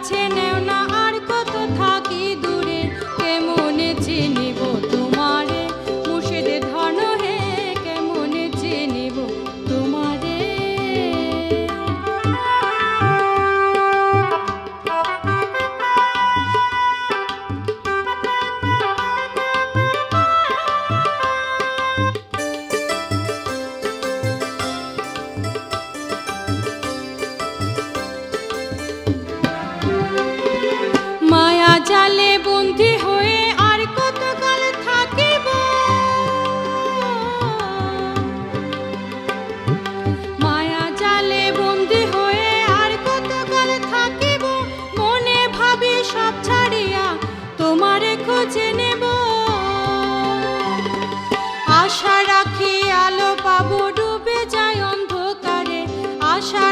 কাছে নেও না আর কত থাকি দূরে কেমনে চিনিব তোমারে মুর্শিদের ধন হে কেমনে চিনিব তোমারে মায়া জালে বন্দী হয়ে আর কতকাল থাকিব মায়া জালে বন্দী হয়ে আর কতকাল থাকিব মনে ভাবি সব ছাড়িয়া তোমারে খুঁজে নেব আশা রাখি আলো পাবো ডুবে যায় অন্ধকারে আশা